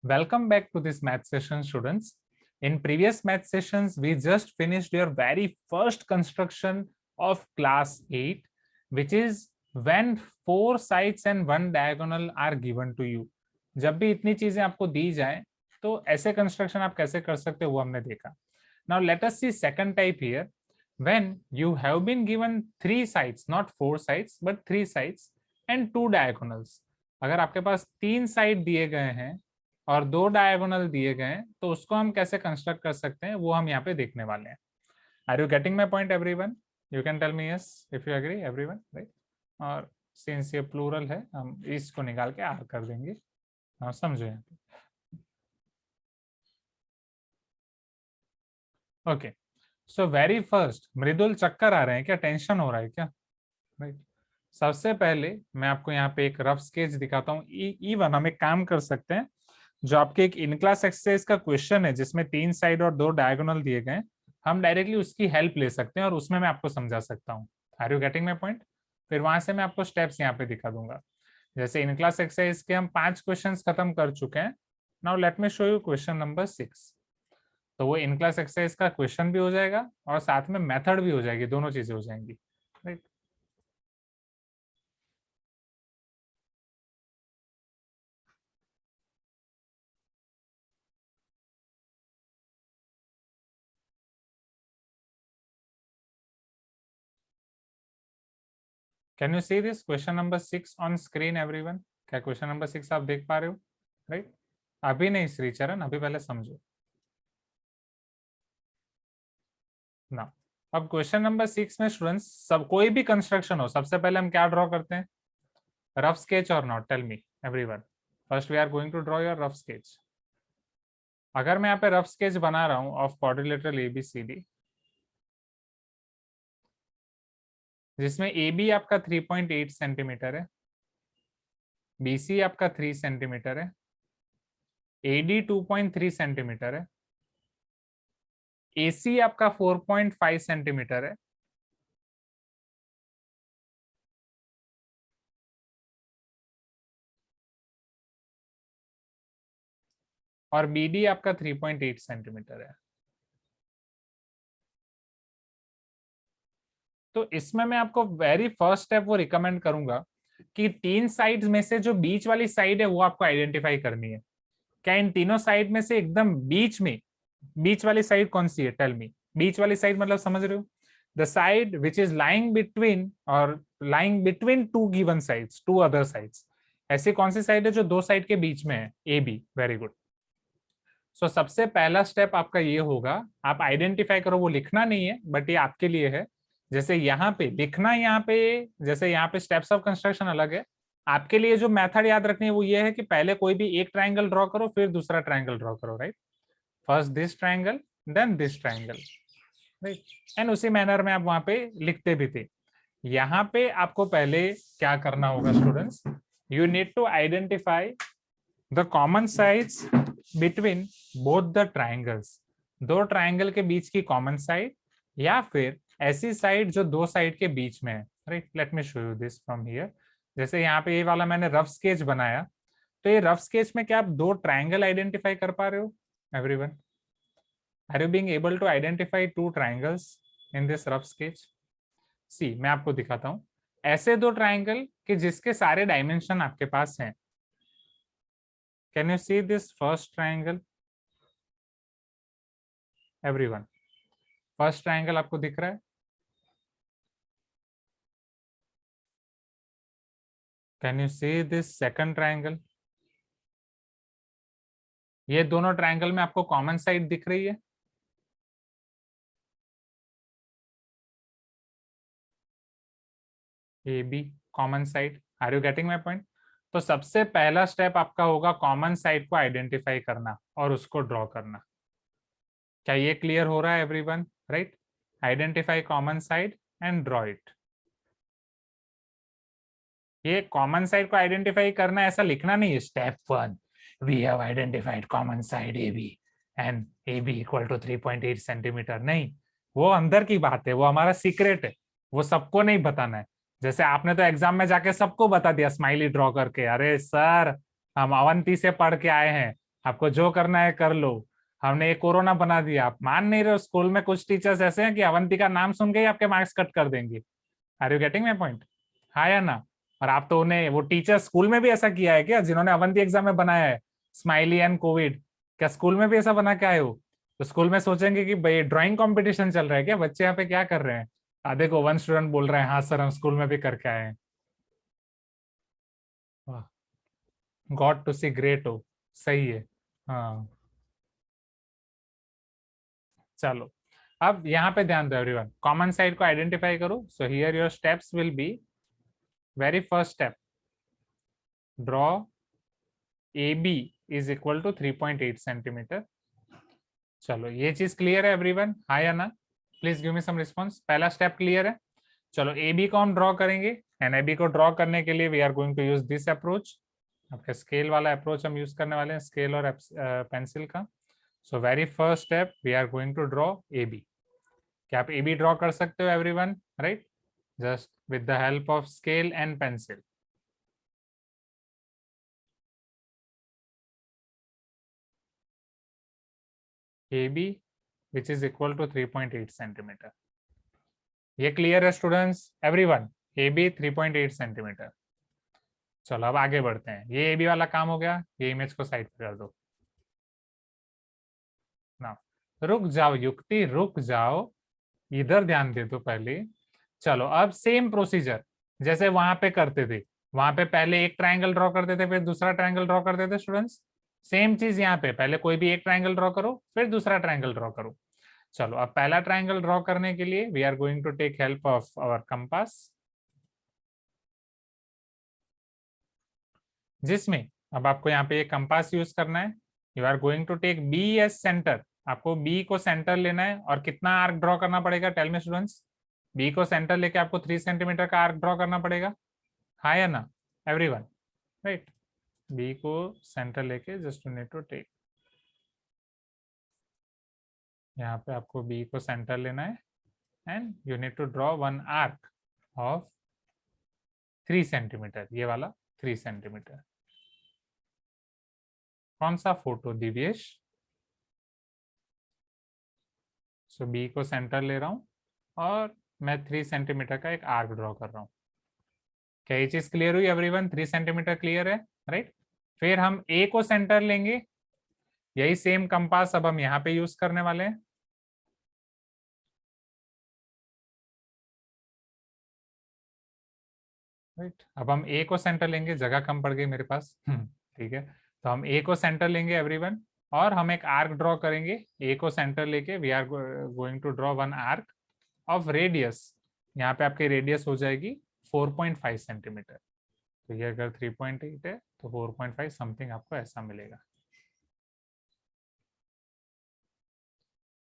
Welcome back to this math session, students. In previous math sessions, we just finished your very first construction of class 8, which is when 4 sides and 1 diagonal are given to you. जब भी इतनी चीजें आपको दी जाए तो ऐसे construction आप कैसे कर सकते हो वो हमने देखा. Now let us see second type here. When you have been given 3 sides, not 4 sides, but 3 sides and 2 diagonals. अगर आपके पास 3 साइड दिए गए हैं और 2 डायगोनल दिए गए हैं तो उसको हम कैसे कंस्ट्रक्ट कर सकते हैं वो हम यहाँ पे देखने वाले हैं. Are you getting my point everyone? You can tell me yes if you agree everyone, right? और सिंस ये प्लूरल है हम इसको निकाल के आर कर देंगे. समझो यहाँ पे. ओके, सो वेरी फर्स्ट, मृदुल चक्कर आ रहे हैं क्या? टेंशन हो रहा है क्या? राइट. सबसे पहले मैं आपको यहाँ पे एक रफ स्केच दिखाता हूँ. इवन हम एक काम कर सकते हैं, जो आपके एक इन क्लास एक्सरसाइज का क्वेश्चन है जिसमें 3 साइड और 2 डायगोनल दिए गए, हम डायरेक्टली उसकी हेल्प ले सकते हैं और उसमें मैं आपको समझा सकता हूँ. Are you getting my point? फिर वहां से मैं आपको स्टेप्स यहाँ पे दिखा दूंगा. जैसे इन क्लास एक्सरसाइज के हम 5 क्वेश्चन खत्म कर चुके हैं. Now let me show you question number 6. तो वो इन क्लास एक्सरसाइज का क्वेश्चन भी हो जाएगा और साथ में मेथड भी हो जाएगी, दोनों चीजें हो जाएंगी, right? Can you see this question number 6 on screen everyone? क्या क्वेश्चन नंबर 6 आप देख पा रहे हो? राइट. अभी नहीं श्रीचरण, अभी पहले समझो ना. अब क्वेश्चन नंबर 6 में स्टूडेंट्स सब कोई भी कंस्ट्रक्शन हो, सबसे पहले हम क्या ड्रॉ करते हैं? रफ स्केच और not? Tell me everyone. First we are going to draw your rough sketch. अगर मैं यहाँ पे रफ स्केच बना रहा हूँ ऑफ क्वाड्रिलेटरल ABCD, जिसमें AB आपका 3.8 सेंटीमीटर है, BC आपका 3 सेंटीमीटर है, AD 2.3 सेंटीमीटर है, AC आपका 4.5 सेंटीमीटर है, और BD आपका 3.8 सेंटीमीटर है. तो इसमें मैं आपको वेरी फर्स्ट स्टेप वो रिकमेंड करूंगा कि 3 साइड्स में से जो बीच वाली साइड है वो आपको आइडेंटिफाई करनी है. क्या इन तीनों साइड में से एकदम बीच में बीच वाली साइड कौन सी है? Tell me. बीच वाली साइड मतलब समझ रहे हो? The side which is lying between और lying between 2 given sides, 2 other sides. ऐसी कौन सी साइड है जो 2 साइड के बीच में है? AB. Very good. सो सबसे पहला स्टेप आपका ये होगा, आप आइडेंटिफाई करो. वो लिखना नहीं है बट ये आपके लिए है. जैसे यहाँ पे लिखना, यहाँ पे जैसे यहाँ पे स्टेप्स ऑफ कंस्ट्रक्शन अलग है. आपके लिए जो मेथड याद रखनी है वो ये है कि पहले कोई भी एक ट्राइंगल ड्रॉ करो, फिर दूसरा ट्राइंगल ड्रॉ करो, right? First this triangle, then this triangle, right? And उसी मैनर में आप वहां पे लिखते भी थे. यहाँ पे आपको पहले क्या करना होगा students? You need to identify the common sides between both the triangles. 2 triangle के बीच की कॉमन साइड या फिर ऐसी साइड जो 2 साइड के बीच में है, right? Let me show you this from here. जैसे यहाँ पे ये वाला मैंने रफ स्केच बनाया, तो ये रफ स्केच में क्या आप 2 ट्राइंगल आइडेंटिफाई कर पा रहे हो everyone? Are you being able to identify 2 triangles in this rough sketch? See, मैं आपको दिखाता हूं. ऐसे 2 ट्राइंगल कि जिसके सारे डायमेंशन आपके पास हैं. Can you see this first triangle everyone? First triangle आपको दिख रहा है? Can you see this second triangle? ये दोनों ट्राइंगल में आपको कॉमन साइड दिख रही है? AB common side. Are you getting my point? तो सबसे पहला स्टेप आपका होगा कॉमन साइड को आइडेंटिफाई करना और उसको ड्रॉ करना. क्या ये क्लियर हो रहा है everyone? Right. Identify common side and draw it. ये कॉमन साइड को आइडेंटिफाई करना ऐसा लिखना नहीं है. Step 1, we have identified common side AB and AB equal to 3.8 centimetre. नहीं, वो अंदर की बात है, वो हमारा सीक्रेट है, वो सबको नहीं बताना है. जैसे आपने तो एग्जाम में जाके सबको बता दिया स्माइली ड्रॉ करके, अरे सर हम अवंती से पढ़ के आए हैं, आपको जो करना है कर लो। हमने ये कोरोना बना दिया, आप मान नहीं रहे हो। स्कूल में कुछ टीचर्स ऐसे हैं कि अवंती का नाम सुन के ही आपके मार्क्स कट कर देंगे। Are you getting my point? हाँ या ना? और आप तो उन्हें, वो टीचर स्कूल में भी ऐसा किया है क्या, जिन्होंने अवंती एग्जाम में बनाया है स्माइली एंड कोविड? क्या स्कूल में भी ऐसा बना के आए हो? तो स्कूल में सोचेंगे कि भाई ड्राइंग कंपटीशन चल रहा है क्या, बच्चे यहाँ पे क्या कर रहे हैं। आधे को वन स्टूडेंट बोल रहे हैं हाँ सर हम स्कूल में भी करके आए हैं। गॉड टू सी ग्रेट हो। सही है। हाँ, चलो अब यहाँ पे ध्यान दो एवरीवन, कॉमन साइड को आइडेंटिफाई करो। So here your steps will be, very first step, draw A B is equal to 3.8 centimetre. चलो ये चीज क्लियर है एवरीवन, हाँ या ना? Please give me some response. पहला स्टेप क्लियर है। चलो ए बी को हम ड्रॉ करेंगे, एंड ए बी को ड्रॉ करने के लिए we are going to use this approach. आपका स्केल वाला अप्रोच हम यूज करने वाले हैं, स्केल और पेंसिल का। So very first step we are going to draw A B. क्या आप ए बी ड्रॉ कर सकते हो everyone? Right, just with the help of scale and pencil. A B which is equal to 3.8 centimetre. ये clear है students everyone? A B 3.8 centimetre. चलो अब आगे बढ़ते हैं, ये ए बी वाला काम हो गया, ये इमेज को साइड पे कर दो ना। रुक जाओ युक्ति, रुक जाओ, इधर ध्यान दे दो पहले। चलो अब सेम प्रोसीजर जैसे वहां पे करते थे, वहां पे पहले एक ट्रायंगल ड्रॉ करते थे फिर दूसरा ट्रायंगल ड्रॉ करते थे स्टूडेंट्स। सेम चीज यहाँ पे, पहले कोई भी एक ट्रायंगल ड्रॉ करो फिर दूसरा ट्रायंगल ड्रॉ करो। चलो अब पहला ट्रायंगल ड्रॉ करने के लिए we are going to take help of our compass, जिसमें अब आपको यहाँ पे एक कंपास यूज करना है। You are going to take B as centre. आपको बी को सेंटर लेना है और कितना आर्क ड्रॉ करना पड़ेगा, टेल मी स्टूडेंट्स? बी को सेंटर लेके आपको 3 सेंटीमीटर का आर्क ड्रॉ करना पड़ेगा, हाँ या ना एवरीवन? राइट, बी को सेंटर लेके just you need to take, यहाँ पे आपको बी को सेंटर लेना है and you need to draw one arc of 3 centimetre, ये वाला 3 सेंटीमीटर। कौन सा फोटो दिव्येश? सो बी को सेंटर ले रहा हूँ और मैं 3 सेंटीमीटर का एक आर्क ड्रॉ कर रहा हूँ। क्या ये चीज क्लियर हुई एवरीवन? 3 सेंटीमीटर क्लियर है, राइट? फिर हम ए को सेंटर लेंगे, यही सेम कंपास अब हम यहाँ पे यूज करने वाले हैं। राइट, अब हम ए को सेंटर लेंगे, जगह कम पड़ गई मेरे पास ठीक है, तो हम ए को सेंटर लेंगे एवरीवन और हम एक आर्क ड्रॉ करेंगे। ए को सेंटर लेके we are going to draw one arc of radius, यहाँ पे आपकी रेडियस हो जाएगी 4.5 सेंटीमीटर। तो ये अगर 3.8 है तो 4.5 समथिंग आपको ऐसा मिलेगा।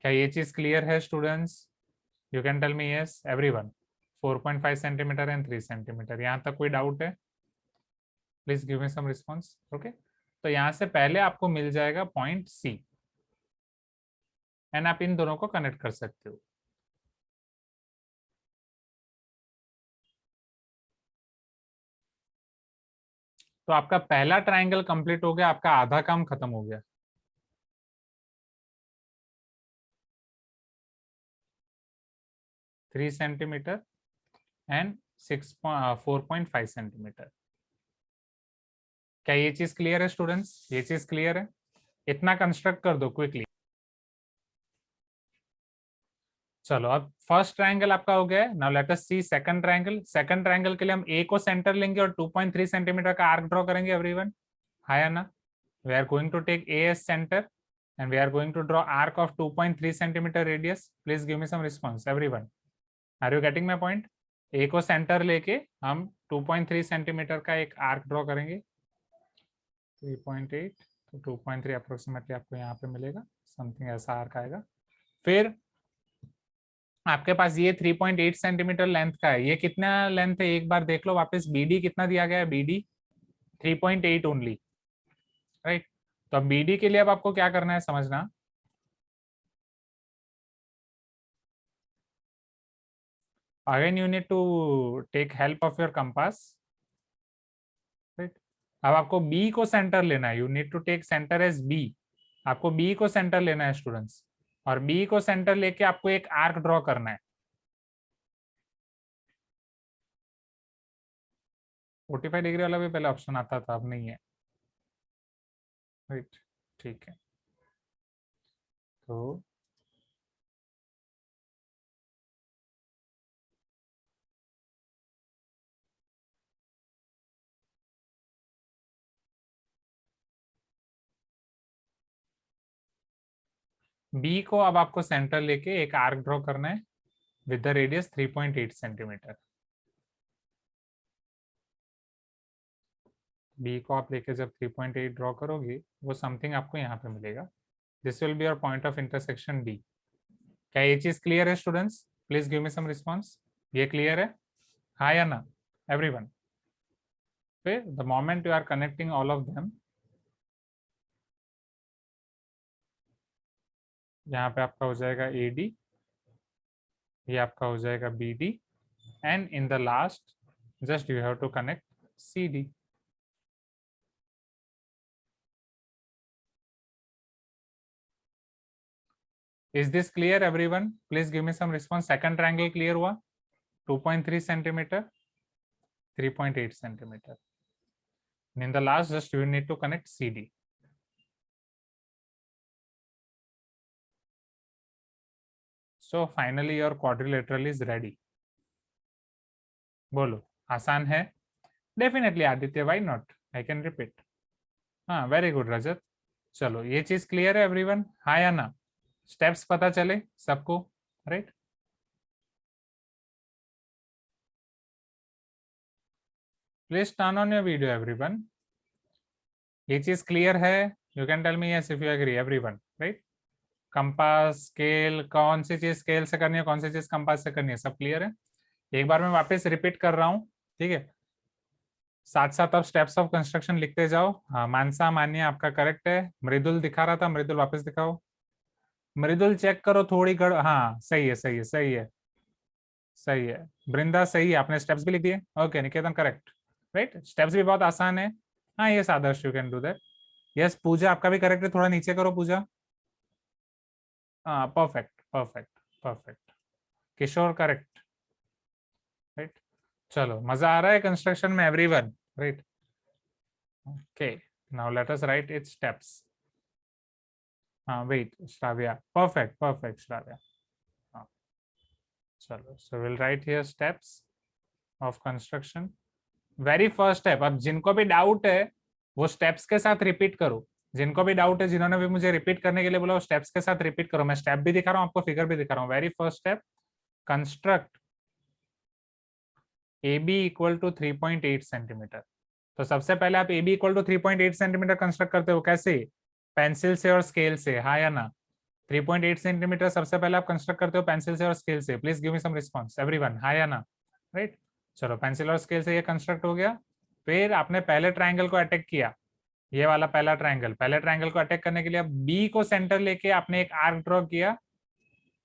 क्या ये चीज क्लियर है students? You can tell me yes everyone. 4.5 centimetre and 3 centimetre, यहाँ तक कोई डाउट है? Please give me some response. Okay, तो यहाँ से पहले आपको मिल जाएगा पॉइंट सी एंड आप इन दोनों को कनेक्ट कर सकते हो। तो आपका पहला ट्रायंगल कंप्लीट हो गया, आपका आधा काम खत्म हो गया। Three centimetre and 4.5 centimetre. क्या ये चीज क्लियर है स्टूडेंट्स? ये चीज क्लियर है? इतना कंस्ट्रक्ट कर दो क्विकली। चलो अब फर्स्ट ट्रायंगल आपका हो गया है, नाउ लेट अस सी सेकंड ट्रायंगल। सेकंड ट्रायंगल के लिए हम ए को सेंटर लेंगे और 2.3 सेंटीमीटर का आर्क ड्रॉ करेंगे एवरीवन, हाँ या ना? We are going to take A as centre and we are going to draw arc of 2.3 centimeter radius. Please give me some response everyone. Are you getting my point? ए को centre लेके हम 2.3 centimetre का एक arc draw करेंगे, 3.8 तो 2.3 approximately आपको यहाँ पे मिलेगा, समथिंग ऐसा आर्क आएगा। फिर आपके पास ये 3.8 सेंटीमीटर लेंथ का है, ये कितना लेंथ है एक बार देख लो वापस, बीडी कितना दिया गया है? BD 3.8 only, right? तो अब बीडी के लिए अब आपको क्या करना है समझना। Again, you need to take help of your compass, right? अब आपको बी को सेंटर लेना है, you need to take centre as B. आपको बी को सेंटर लेना है स्टूडेंट्स, और बी को सेंटर लेके आपको एक आर्क ड्रॉ करना है। 45 डिग्री वाला भी पहले ऑप्शन आता था, अब नहीं है, राइट। ठीक है, तो बी को अब आपको सेंटर लेके एक आर्क ड्रॉ करना है with the radius 3.8 centimetre. B को आप लेके जब 3.8 ड्रॉ करोगे, वो समथिंग आपको यहाँ पे मिलेगा। This will be your point of intersection D. क्या ये चीज क्लियर है students? Please give me some response. ये क्लियर है, हाँ या ना एवरीवन? फिर the moment you are connecting all of them, यहाँ पे आपका हो जाएगा ए डी, ये आपका हो जाएगा B D, and in the last just you have to connect C D. Is this clear everyone? Please give me some response. Second triangle clear हुआ? 2.3 centimetre, 3.8 centimetre. In the last, just you need to connect CD. So finally your quadrilateral is ready. बोलो, आसान है? Definitely Aditya, why not? I can repeat. हाँ, very good रजत। चलो, ये चीज clear है everyone, हाँ या ना? स्टेप्स पता चले सबको, right? Please turn on your video everyone. ये चीज क्लियर है? You can tell me yes if you agree everyone, right? Compass, scale, कौन सी चीज स्केल से करनी है, कौन सी चीज कंपास से करनी है, सब क्लियर है? एक बार मैं वापस रिपीट कर रहा हूँ, ठीक है? साथ साथ आप स्टेप्स ऑफ कंस्ट्रक्शन लिखते जाओ। हाँ, मानसा मान्य आपका करेक्ट है। मृदुल दिखा रहा था, मृदुल वापस दिखाओ। मृदुल चेक करो थोड़ी गड़, हाँ सही है, सही है, सही है, सही है। वृंदा सही है, आपने स्टेप्स भी लिख दिए। Okay Niketan correct, right? Steps भी बहुत आसान है। हाँ ये Adarsh, you can do that. Yes Pooja आपका भी करेक्ट है, थोड़ा नीचे करो पूजा। हाँ perfect perfect perfect. Kishore correct, right? चलो, मजा आ रहा है कंस्ट्रक्शन में everyone, right? Okay, now let us write its steps. हाँ wait Shravya, perfect perfect Shravya. हाँ चलो, so will write here steps of construction. Very first step, अब जिनको भी डाउट है वो स्टेप्स के साथ रिपीट करो। जिनको भी डाउट है, जिन्होंने भी मुझे रिपीट करने के लिए बोला, वो स्टेप्स के साथ रिपीट करो। मैं स्टेप भी दिखा रहा हूँ आपको, फिगर भी दिखा रहा हूँ। Very first step, construct A B equal to 3.8 centimetre. तो सबसे पहले आप A B equal to 3.8 centimetre construct करते हो, कैसे? पेंसिल से और स्केल से, हाँ या ना? 3.8 सेंटीमीटर सबसे पहले आप कंस्ट्रक्ट करते हो पेंसिल से और स्केल से। Please give me some response everyone, हाँ या ना? राइट, चलो पेंसिल और स्केल से ये कंस्ट्रक्ट हो गया। फिर आपने पहले ट्राइंगल को अटैक किया, ये वाला पहला ट्राइंगल। पहले ट्राइंगल को अटैक करने के लिए बी को सेंटर लेके आपने एक आर्क ड्रॉ किया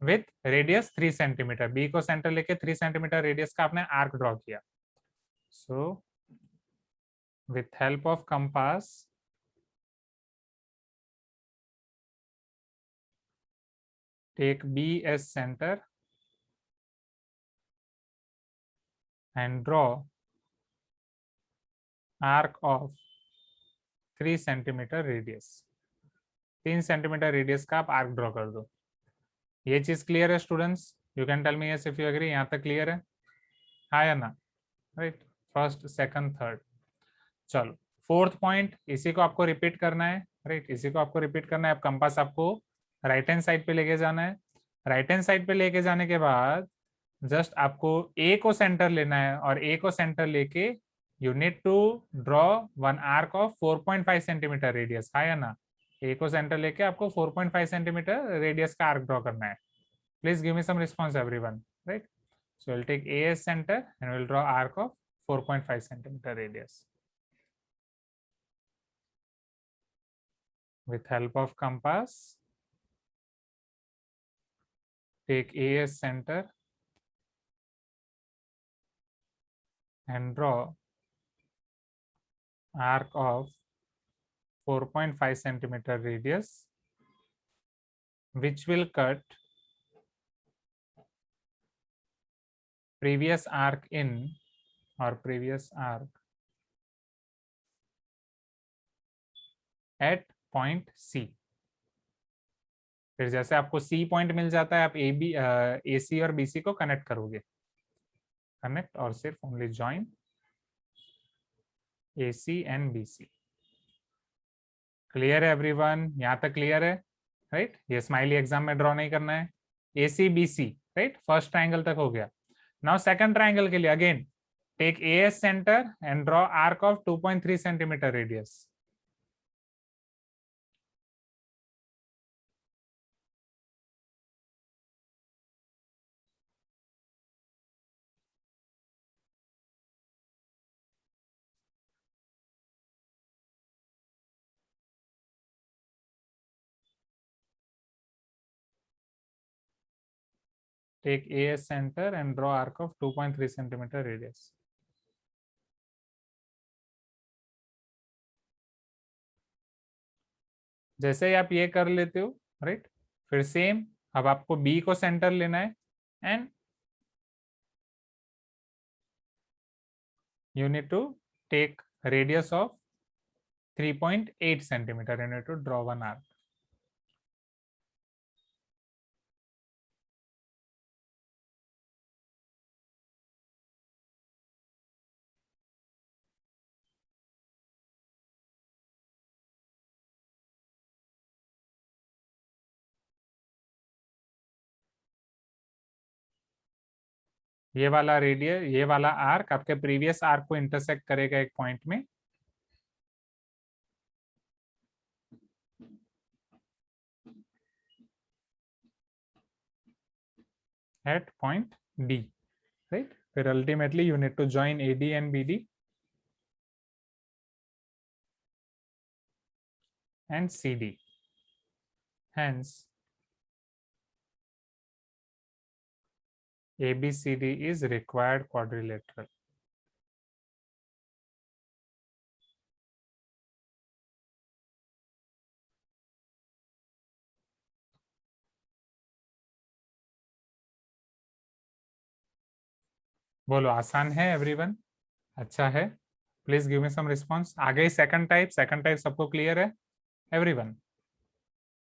विथ रेडियस 3 सेंटीमीटर। बी को सेंटर लेके 3 सेंटीमीटर रेडियस का आपने आर्क ड्रॉ किया। सो with help of compass, take B as center and draw arc of 3 centimetre radius. 3 centimetre radius का आप आर्क ड्रॉ कर दो। ये चीज क्लियर है students? You can tell me yes if you agree. यहाँ तक क्लियर है, हाँ या ना? Right, first second third. चलो फोर्थ पॉइंट, इसी को आपको रिपीट करना है, राइट? इसी को आपको रिपीट करना है। अब कंपास आपको राइट हैंड साइड पे लेके जाना है। राइट हैंड साइड पे लेके जाने के बाद जस्ट आपको ए को सेंटर लेना है, और ए को सेंटर लेके you need to draw one arc of 4.5 centimetre radius, हाँ या ना? ए को सेंटर लेके आपको 4.5 सेंटीमीटर रेडियस का आर्क ड्रॉ करना है। Please give me some response everyone, right? So will take A as centre and will draw arc of 4.5 centimetre radius with help of compass. Take A as center and draw arc of 4.5 centimeter radius which will cut previous arc in or previous arc at point C। फिर जैसे आपको C point मिल जाता है, आप AC और BC को connect करोगे, connect और सिर्फ only join AC and BC। Clear है एवरीवन? यहाँ तक क्लियर है, राइट? ये स्माइली एग्जाम में ड्रॉ नहीं करना है। AC BC, right? First triangle तक हो गया। नाउ सेकंड ट्राइंगल के लिए again take AS centre and draw arc of 2.3 centimetre radius. Take AS center and draw arc of 2.3 centimeter radius. जैसे ही आप ये कर लेते हो, राइट, फिर सेम अब आपको B को सेंटर लेना है and you need to take radius of 3.8 centimeter and you need to draw one arc. ये वाला रेडियस, ये वाला आर्क आपके प्रीवियस आर्क को इंटरसेक्ट करेगा एक पॉइंट में, at point D, right? फिर ultimately you need to join AD and BD and CD. Hence, ABCD is required quadrilateral. बोलो आसान है एवरीवन? अच्छा है? Please give me some response. आ गई सेकंड टाइप? सेकंड टाइप सबको क्लियर है एवरीवन?